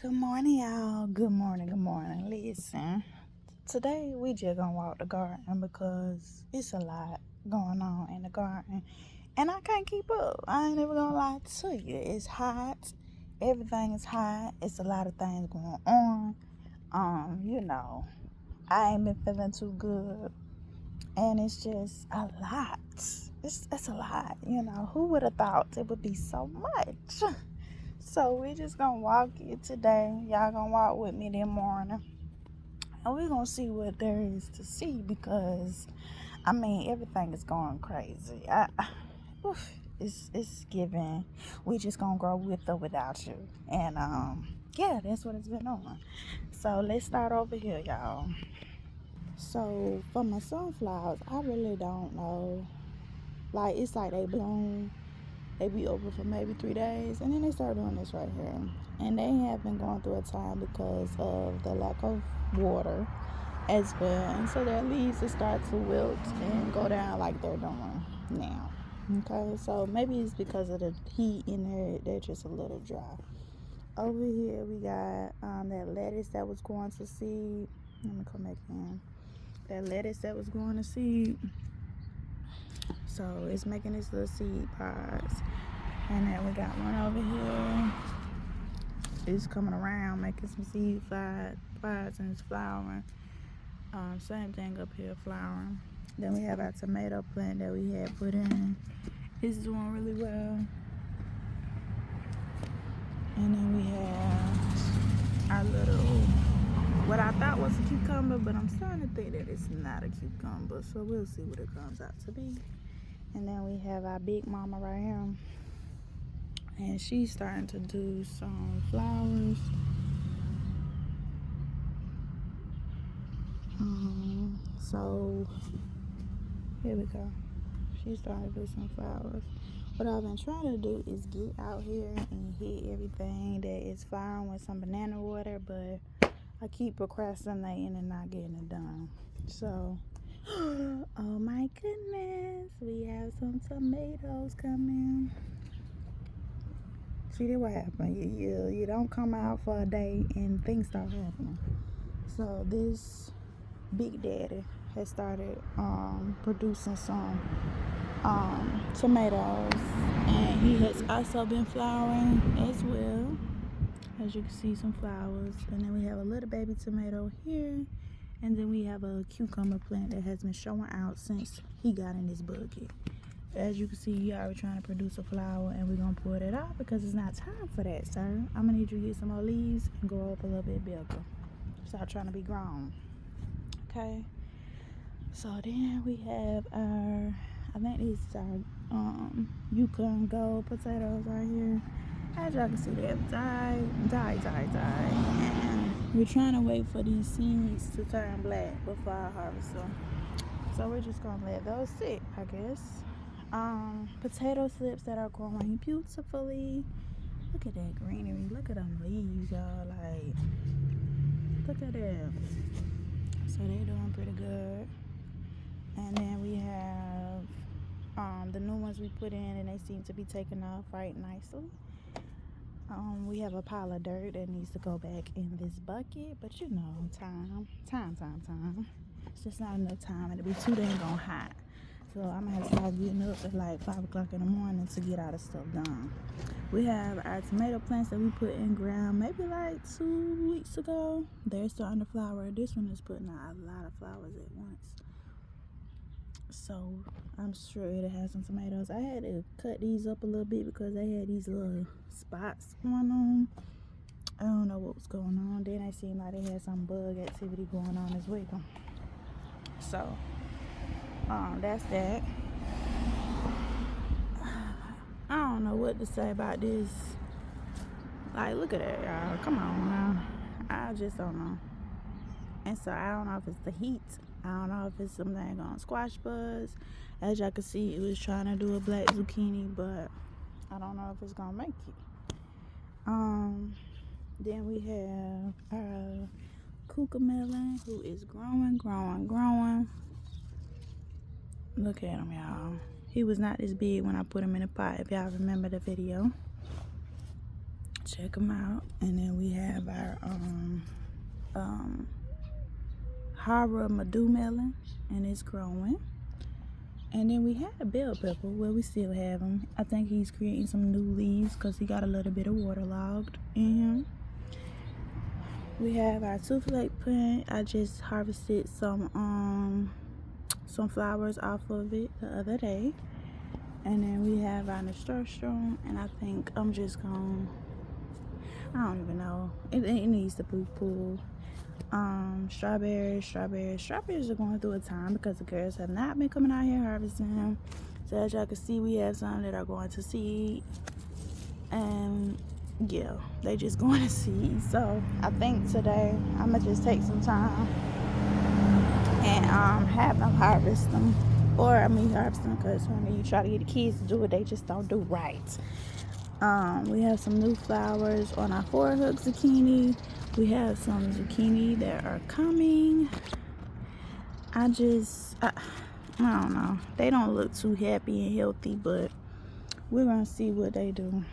Good morning, y'all. Good morning, good morning. Listen, today we just gonna walk the garden because it's a lot going on in the garden and I can't keep up. I ain't even gonna lie to you. It's hot. Everything is hot. It's a lot of things going on. I ain't been feeling too good and it's just a lot. It's a lot, Who would have thought it would be so much? So we just gonna walk it today. Y'all gonna walk with me this morning. And we're gonna see what there is to see because everything is going crazy. It's giving. We just gonna grow with or without you. And yeah, that's what it's been on. So let's start over here, y'all. So for my sunflowers, I really don't know. Like it's like they bloom. They be open for maybe 3 days and then they start doing this right here. And they have been going through a time because of the lack of water as well. And so their leaves will start to wilt and go down like they're doing now. Okay, so maybe it's because of the heat in there, they're just a little dry. Over here we got that lettuce that was going to seed. Let me come back in. That lettuce that was going to seed. So it's making its little seed pods. And then we got one over here. It's coming around, making some seed pods, and it's flowering. Same thing up here, flowering. Then we have our tomato plant that we had put in. It's doing really well. And then we have our little, what I thought was a cucumber, but I'm starting to think that it's not a cucumber. So we'll see what it comes out to be. And then we have our big mama right here. And she's starting to do some flowers. So here we go. She's starting to do some flowers. What I've been trying to do is get out here and hit everything that is flowering with some banana water, but I keep procrastinating and not getting it done. So, oh my goodness, we have some tomatoes coming. See, that what happened. You don't come out for a day and things start happening. So this Big Daddy has started producing some tomatoes, and he has also been flowering as well. As you can see, some flowers, and then we have a little baby tomato here, and then we have a cucumber plant that has been showing out since he got in this bucket. As you can see, he already trying to produce a flower, and we're gonna pull it out because it's not time for that, sir. I'm gonna need you to get some more leaves and grow up a little bit bigger. Stop trying to be grown. Okay. So then we have I think these are Yukon Gold potatoes right here. As y'all can see, they have died. And we're trying to wait for these seeds to turn black before I harvest them. So we're just gonna let those sit, I guess. Potato slips that are growing beautifully. Look at that greenery. Look at them leaves, y'all. Like, look at them. So they're doing pretty good. And then we have the new ones we put in, and they seem to be taking off right nicely. We have a pile of dirt that needs to go back in this bucket, but time. It's just not enough time, and it'll be too dang on hot. So I'm gonna have to start getting up at like 5 o'clock in the morning to get all the stuff done. We have our tomato plants that we put in ground maybe like 2 weeks ago. They're starting to flower. This one is putting out a lot of flowers at once. So I'm sure it'll have some tomatoes. I had to cut these up a little bit because they had these little spots going on. I don't know what was going on. Then it seemed like they had some bug activity going on as well. So that's that. I don't know what to say about this. Like, look at that, y'all. Come on now. I just don't know. And so I don't know if it's the heat. I don't know if it's something on squash buds. As y'all can see, it was trying to do a black zucchini, but I don't know if it's gonna make it. Then we have our cucamelon, who is growing. Look at him, y'all. He was not this big when I put him in a pot, if y'all remember the video. check them out. And then we have our Hara Madu melon, and it's growing. And then we had a bell pepper. Well, we still have him. I think he's creating some new leaves because he got a little bit of waterlogged in him. We have our two-flake plant. I just harvested some flowers off of it the other day. And then we have our nasturtium, and I think I'm just gonna, I don't even know, it needs to be pulled. Strawberries are going through a time because the girls have not been coming out here harvesting them. So as y'all can see, we have some that are going to seed, and yeah, they just going to seed. So I think today I'm gonna just take some time and have them harvest them, or harvest them, because when you try to get the kids to do it, they just don't do right. We have some new flowers on our 4-hook zucchini. We have some zucchini that are coming. I don't know. They don't look too happy and healthy, but we're gonna see what they do.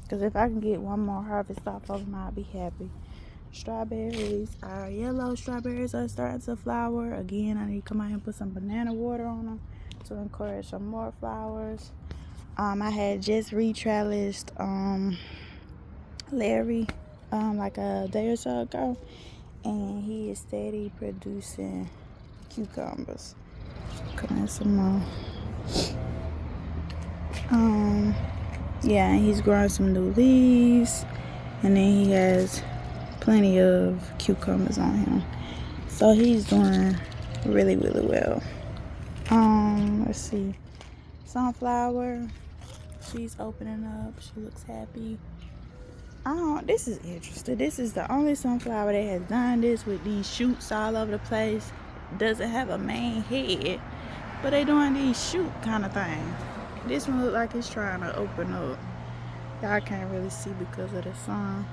Because if I can get one more harvest off of them, I'll be happy. Strawberries, our yellow strawberries are starting to flower. Again, I need to come out and put some banana water on them to encourage some more flowers. I had just retrellised Larry like a day or so ago, and he is steady producing cucumbers. Come in some more. Yeah, and he's growing some new leaves, and then he has plenty of cucumbers on him, so he's doing really well. Let's see, sunflower, she's opening up, she looks happy. This is interesting. This is the only sunflower that has done this with these shoots all over the place. Doesn't have a main head, but they doing these shoot kind of thing. This one look like it's trying to open up. Y'all can't really see because of the sun,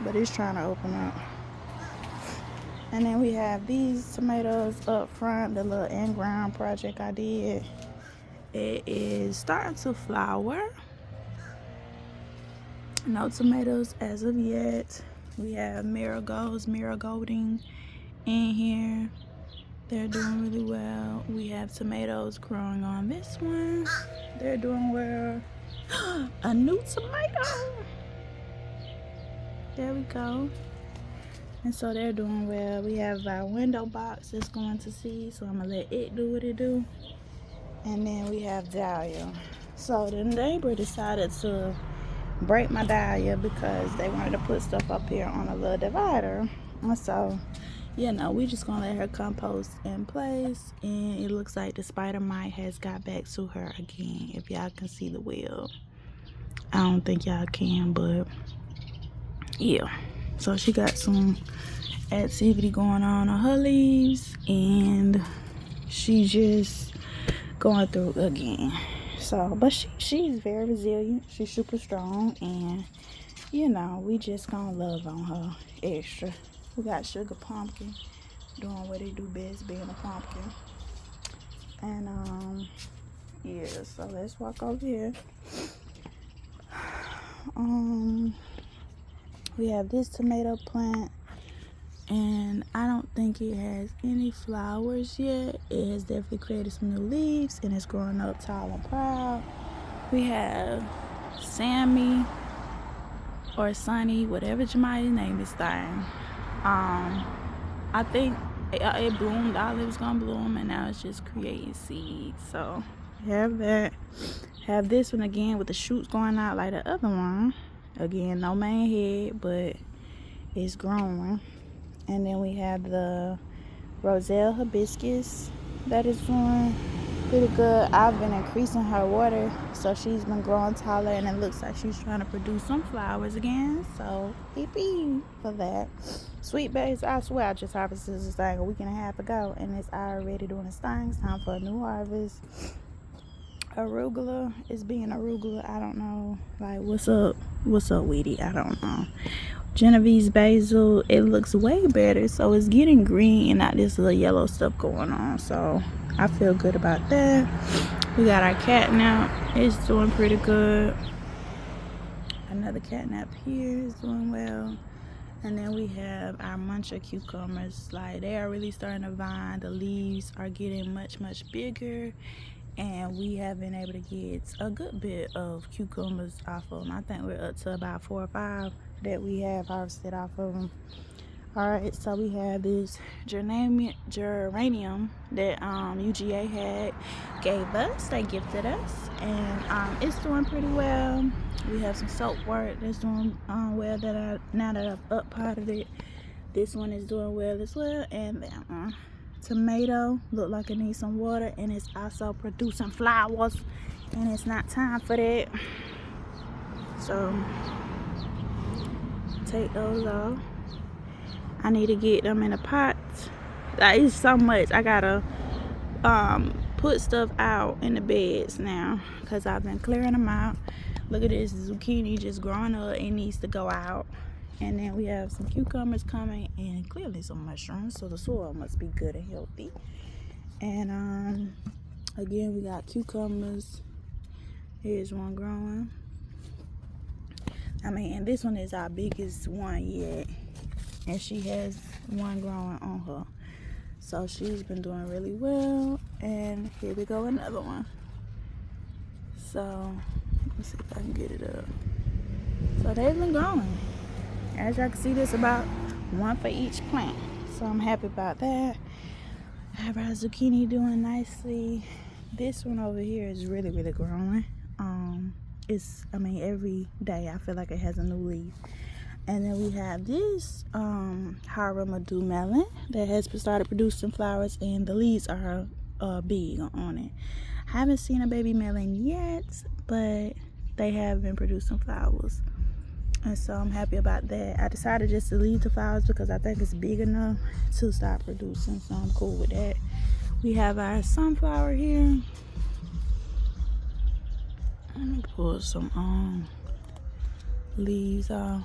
but it's trying to open up. And then we have these tomatoes up front, the little in-ground project I did. It is starting to flower. No tomatoes as of yet. We have marigolding in here. They're doing really well. We have tomatoes growing on this one. They're doing well. A new tomato. There we go. And so they're doing well. We have our window box that's going to seed, so I'm gonna let it do what it do. And then we have dahlia. So the neighbor decided to break my dahlia because they wanted to put stuff up here on a little divider. And so, you know, we just gonna let her compost in place. And it looks like the spider mite has got back to her again. If y'all can see the web, I don't think y'all can, but yeah. So she got some activity going on her leaves, and she just going through again. So, but she's very resilient. She's super strong, and you know, we just gonna love on her extra. We got sugar pumpkin doing what they do best, being a pumpkin. And yeah, so let's walk over here. We have this tomato plant, and I don't think it has any flowers yet. It has definitely created some new leaves, and it's growing up tall and proud. We have Sammy or Sunny, whatever Jemiah's name is thing. I think it bloomed, all it was gonna bloom, and now it's just creating seeds. So we have that. Have this one again with the shoots going out like the other one. Again, no main head, but it's growing. And then we have the Roselle hibiscus that is doing pretty good. I've been increasing her water, so she's been growing taller, and it looks like she's trying to produce some flowers again. So yippee for that. Sweet bass, I swear I just harvested this thing a week and a half ago, and it's already doing its thing. It's time for a new harvest. Arugula is being arugula. I don't know, like, what's up with it? I don't know. Genovese basil, it looks way better, so it's getting green and not this little yellow stuff going on, so I feel good about that. We got our catnip, it's doing pretty good. Another catnap here is doing well. And then we have our muncher cucumbers. Like, they are really starting to vine. The leaves are getting much bigger, and we have been able to get a good bit of cucumbers off of them. I think we're up to about 4 or 5 that we have harvested off of them. Alright, so we have this geranium that UGA gave us. They gifted us, and it's doing pretty well. We have some soapwort that's doing well now that I've up-potted it. This one is doing well as well, and that one. Tomato look like it needs some water, and it's also producing flowers, and it's not time for that. So take those off. I need to get them in a pot. Like, it's so much. I gotta put stuff out in the beds now because I've been clearing them out. Look at this zucchini just growing up. It needs to go out. And then we have some cucumbers coming, and clearly some mushrooms, so the soil must be good and healthy. And again, we got cucumbers. Here's one growing. I mean, and this one is our biggest one yet, and she has one growing on her, so she's been doing really well. And here we go, another one. So let's see if I can get it up. So they've been growing. As y'all can see, there's about one for each plant, so I'm happy about that. I have our zucchini doing nicely. This one over here is really growing. Every day I feel like it has a new leaf. And then we have this Haramadu melon that has started producing flowers, and the leaves are big on it. I haven't seen a baby melon yet, but they have been producing flowers, and so I'm happy about that. I decided just to leave the flowers because I think it's big enough to start producing, so I'm cool with that. We have our sunflower here. Let me pull some leaves off.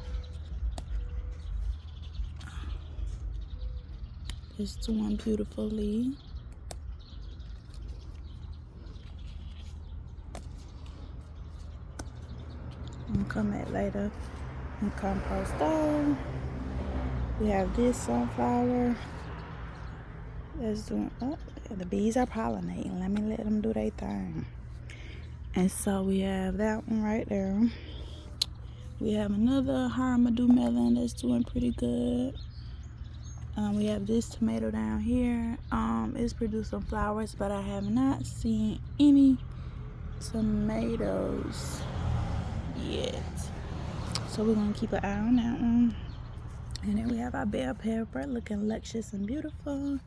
It's one beautiful leaf. I'm gonna come back later and compost those. We have this sunflower that's doing, the bees are pollinating. Let me let them do their thing. And so we have that one right there. We have another Haramadu melon that's doing pretty good. We have this tomato down here. It's producing flowers, but I have not seen any tomatoes yet. So we're gonna keep an eye on that one. And then we have our bell pepper looking luscious and beautiful.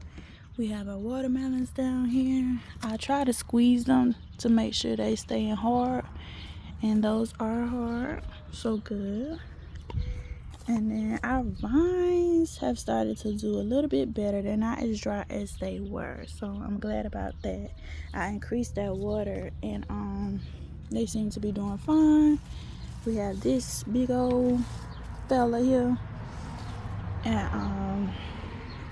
We have our watermelons down here. I try to squeeze them to make sure they stay hard, and those are hard, so good. And then our vines have started to do a little bit better. They're not as dry as they were, so I'm glad about that. I increased that water, and they seem to be doing fine. We have this big old fella here, and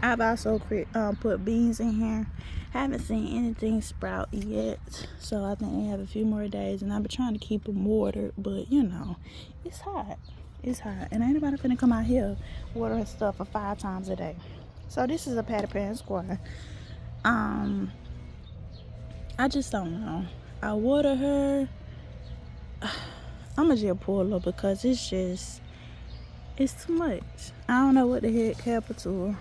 I've also put beans in here. Haven't seen anything sprout yet, so I think they have a few more days, and I've been trying to keep them watered, but you know, it's hot. It's hot, and ain't nobody finna come out here watering stuff for 5 times a day. So this is a patty pan squash. I just don't know. I water her. I'ma just pull her because it's too much. I don't know what the heck happened to her.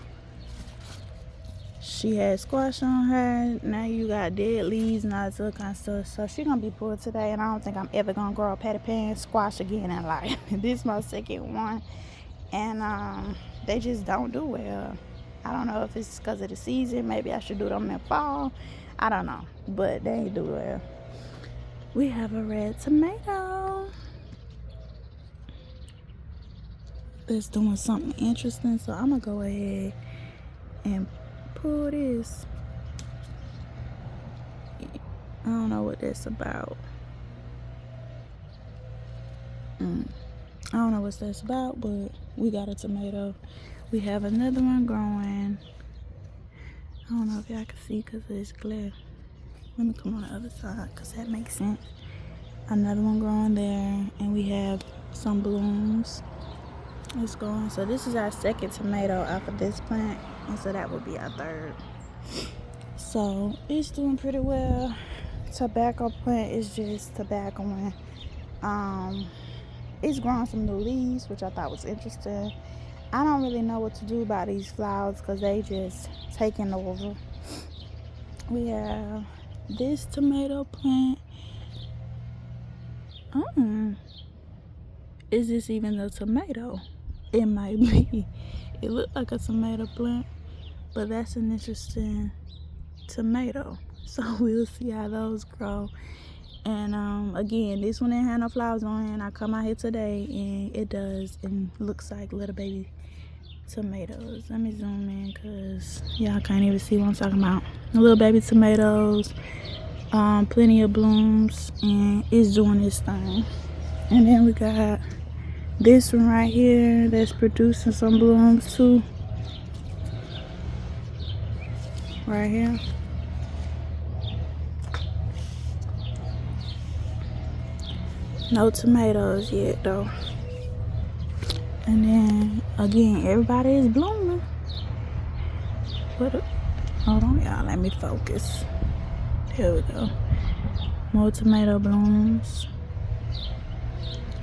She had squash on her. Now you got dead leaves and all this other kind of stuff. So she gonna be pulled today, and I don't think I'm ever gonna grow a patty pan squash again in life. This is my second one, and they just don't do well. I don't know if it's because of the season. Maybe I should do them in fall. I don't know, but they ain't do well. We have a red tomato that's doing something interesting, so I'm gonna go ahead and pull this. I don't know what that's about. I don't know what that's about, but we got a tomato. We have another one growing. I don't know if y'all can see because of this glare. Let me come on the other side because that makes sense. Another one growing there, and we have some blooms. It's going. So this is our second tomato off of this plant, and so that would be our third. So it's doing pretty well. Tobacco plant is just tobacco. It's growing some new leaves, which I thought was interesting. I don't really know what to do about these flowers because they just taking over. We have this tomato plant. Is this even a tomato? It might be. It looked like a tomato plant, but that's an interesting tomato. So we'll see how those grow. And again, this one didn't have no flowers on it, and I come out here today and it does, and looks like little baby tomatoes. Let me zoom in because y'all can't even see what I'm talking about. Little baby tomatoes, plenty of blooms, and it's doing this thing. And then we got this one right here that's producing some blooms too. Right here. No tomatoes yet though. And then again, everybody is blooming. Hold on, y'all, let me focus. There we go. More tomato blooms.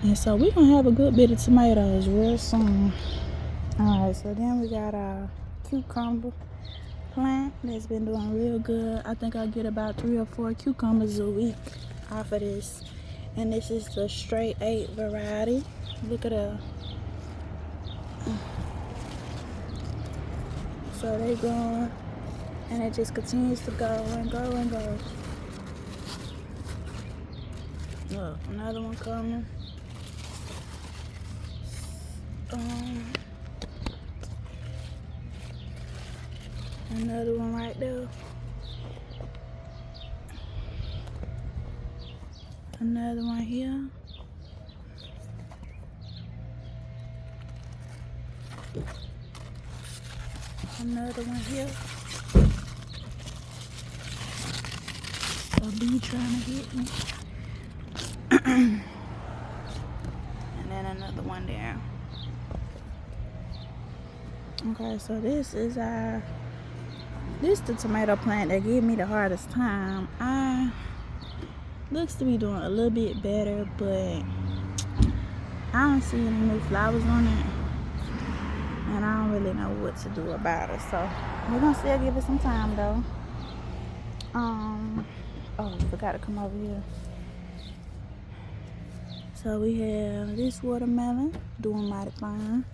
And so we're gonna have a good bit of tomatoes real soon. Alright, so then we got our cucumber plant that's been doing real good. I think I get about 3 or 4 cucumbers a week off of this. And this is the straight 8 variety. Look at that. So they going, and it just continues to go and go and go. Look, another one coming. Another one right there. Another one here. Another one here. A bee trying to hit me. And then another one there. Okay, so this is the tomato plant that gave me the hardest time. Looks to be doing a little bit better, but I don't see any new flowers on it, and I don't really know what to do about it. So we're gonna still give it some time though. Oh, forgot to come over here. So we have this watermelon doing mighty fine,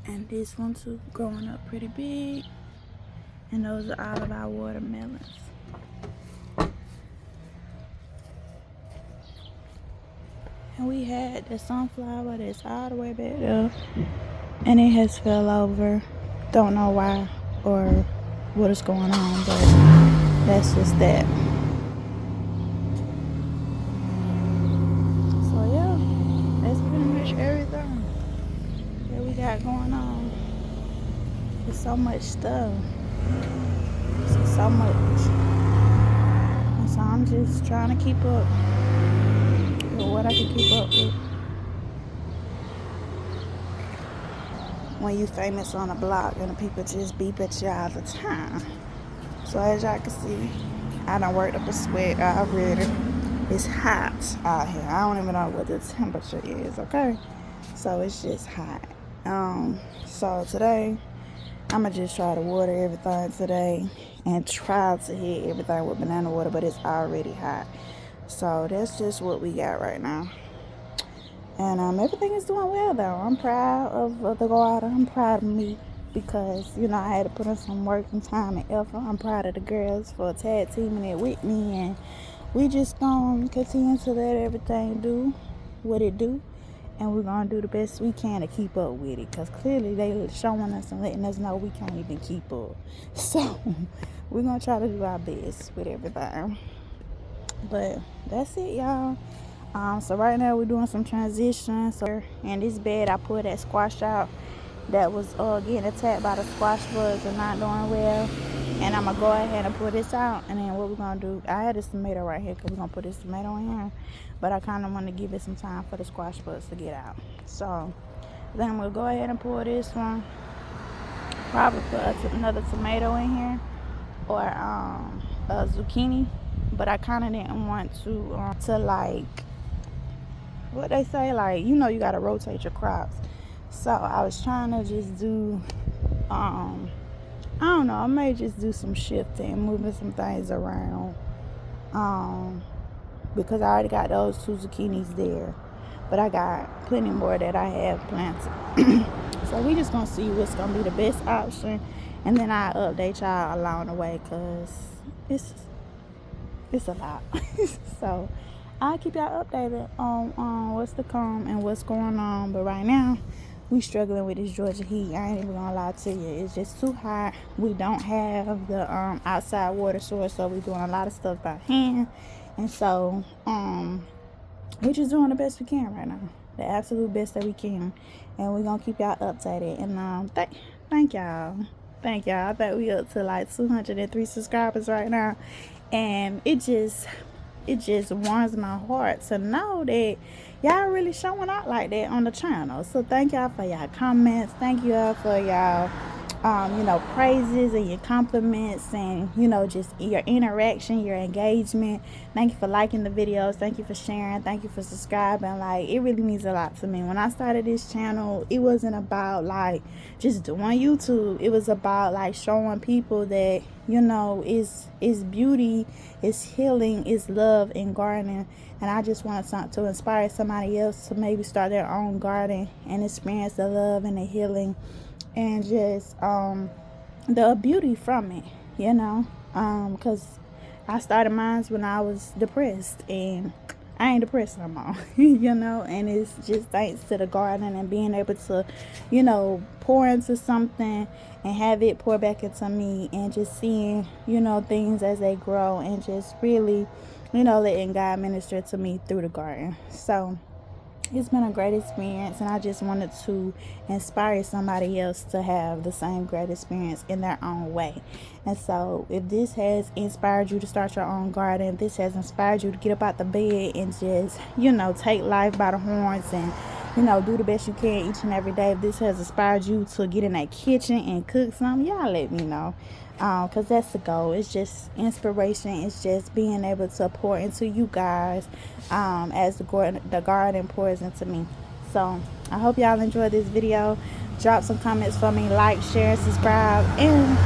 and this one too growing up pretty big. And those are all of our watermelons. And we had the sunflower that's all the way back there, and it has fell over. Don't know why or what is going on, but that's just that. So yeah, that's pretty much everything that we got going on. There's so much stuff. It's so much. And so I'm just trying to keep up with what I can keep up with. When you famous on a block and the people just beep at you all the time. So as y'all can see, I done worked up a sweat already. It's hot out here. I don't even know what the temperature is, okay? So it's just hot. So today, I'ma just try to water everything today and try to hit everything with banana water, but it's already hot. So that's just what we got right now. And everything is doing well though. I'm proud of the garden. I'm proud of me because, you know, I had to put in some work and time and effort. I'm proud of the girls for tag teaming it with me, and we just gonna continue to let everything do what it do, and we're gonna do the best we can to keep up with it, because clearly they showing us and letting us know we can't even keep up. So we're gonna try to do our best with everything. But that's it, y'all. So right now we're doing some transitions. So in this bed I pulled that squash out that was getting attacked by the squash bugs and not doing well. And I'm gonna go ahead and pull this out, and then what we're gonna do, I had this tomato right here because we're gonna put this tomato in here, but I kind of want to give it some time for the squash buds to get out. So then I'm gonna go ahead and pour this one, probably put another tomato in here, or a zucchini, but I kind of didn't want to like, what they say, like, you know, you gotta rotate your crops. So I was trying to just do I don't know, I may just do some shifting, moving some things around, because I already got those 2 zucchinis there, but I got plenty more that I have planted. So we just gonna see what's gonna be the best option, and then I'll update y'all along the way, because it's a lot. So I'll keep y'all updated on what's to come and what's going on. But right now, we struggling with this Georgia heat. I ain't even gonna lie to you. It's just too hot. We don't have the outside water source, so we're doing a lot of stuff by hand. And so we're just doing the best we can right now. The absolute best that we can. And we're gonna keep y'all updated. And thank y'all. Thank y'all. I bet we up to like 203 subscribers right now. And it just warms my heart to know that y'all really showing out like that on the channel. So thank y'all for y'all comments. Thank y'all for y'all praises and your compliments, and just your interaction, your engagement. Thank you for liking the videos. Thank you for sharing. Thank you for subscribing. Like, it really means a lot to me. When I started this channel, it wasn't about like just doing YouTube. It was about like showing people that is beauty, is healing, is love in gardening. And I just want to inspire somebody else to maybe start their own garden and experience the love and the healing and just the beauty from it, because I started mine when I was depressed, and I ain't depressed no more. And it's just thanks to the garden and being able to pour into something and have it pour back into me, and just seeing things as they grow, and just really letting God minister to me through the garden. So it's been a great experience, and I just wanted to inspire somebody else to have the same great experience in their own way. And so if this has inspired you to start your own garden, if this has inspired you to get up out the bed and just take life by the horns and do the best you can each and every day, if this has inspired you to get in that kitchen and cook something, y'all let me know, because that's the goal. It's just inspiration. It's just being able to pour into you guys as the garden pours into me. So I hope y'all enjoyed this video. Drop some comments for me, like, share, subscribe, and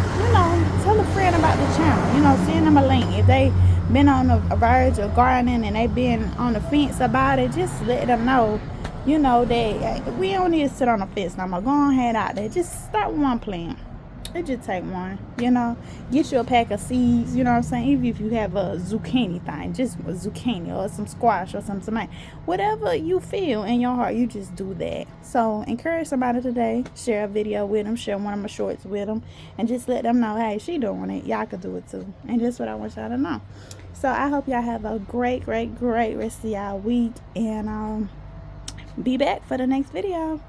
tell a friend about the channel. Send them a link. If they been on the verge of gardening and they been on the fence about it, just let them know that we don't need to sit on the fence no more. Go ahead out there, just start one plant. It just take one. Get you a pack of seeds, you know what I'm saying? Even if you have a zucchini thing, just a zucchini or some squash or some tomato, whatever you feel in your heart, you just do that. So encourage somebody today. Share a video with them, share one of my shorts with them, and just let them know, hey, she doing it, y'all could do it too. And that's what I want y'all to know. So I hope y'all have a great rest of y'all week, and be back for the next video.